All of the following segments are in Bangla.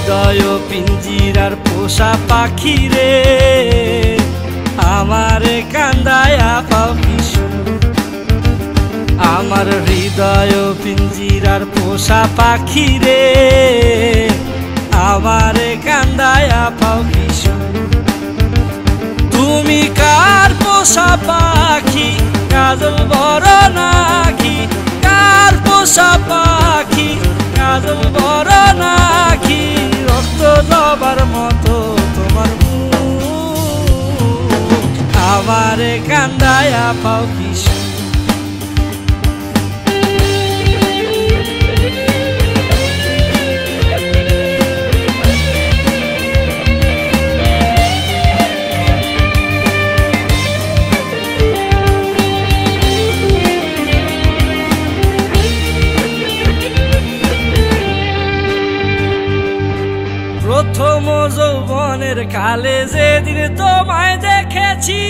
হৃদয় পিঞ্জিরার পোষা পাখি রে আমারে কান্দায়া পাও কিশু আমার হৃদয় পিঞ্জিরার পোষা পাখি রে আমারে কান্দায়া পাও কিশু তুমি কার পোষা পাখি কাজল বড় নাকি কার পোষা পাখি কাজল বড় নাকি রক্ত জবার মতো তোমার আমারে কান্দায়া পাও কিশু প্রথম যৌবনের কালে যেদিন তোমায় দেখেছি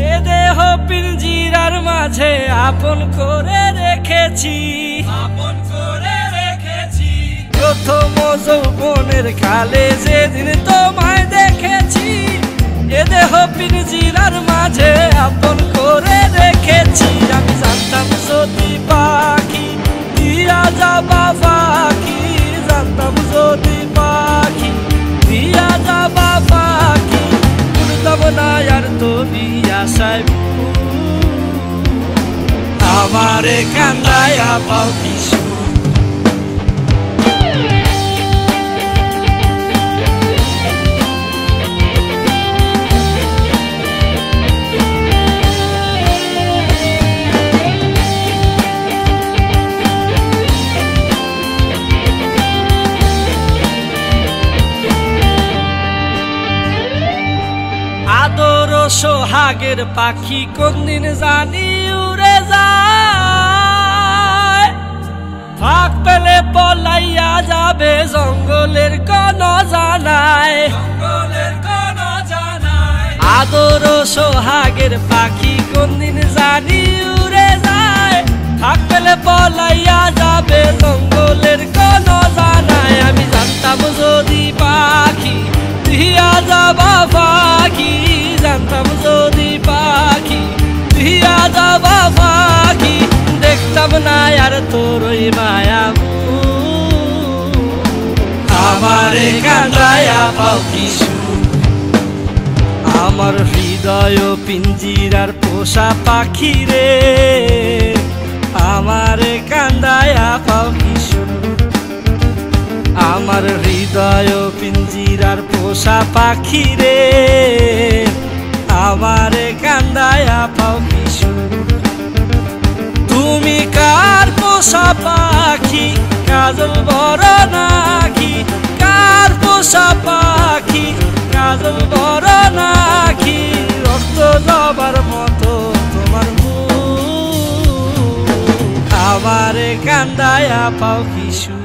এ দেহ পিঞ্জিরার মাঝে আপন করে রেখেছি প্রথম যৌবনের কালে যেদিন তোমায় দেখেছি এ দেহ পিঞ্জিরার মাঝে আপন করে রেখেছি আমি জানতাম যদি পাখি দিয়া যাবা পাখি জানতাম যদি পাখি দিয়া যাবা পাখি উড়তাম না আর তোরি আশায় আমারে কান্দায়া পাও কিশু আদর সোহাগের পাখি কোনদিন জানি উড়ে যায় ফাঁক পেলে পলাইয়া যাবে জঙ্গলের কোন জানায় আদর সোহাগের পাখি কোনদিন জানি উড়ে যায় ফাঁক পেলে পলাইয়া যাবে জঙ্গলের কোন জানায় আমি জানতাম যদি পাখি দিয়া যাবা পাখি জানতাম যদি পাখি দিয়া যাবা পাখি দেখতাম না আর তোর ওই মায়া আমারে কান্দায়া পাও কিশু আমার হৃদয় পিঞ্জিরার পোষা পাখি রে আমারে কান্দায়া পাও কিশু আমার হৃদয় পিঞ্জিরার পোষা পাখি রে আমারে কান্দায়া পাও কিশু তুমি কার পোষা পাখি কাজল বড় নাকি কার পোষা পাখি কাজল বড় নাকি রক্ত জবার মতো তোমার আমারে কান্দায়া পাও কিশু।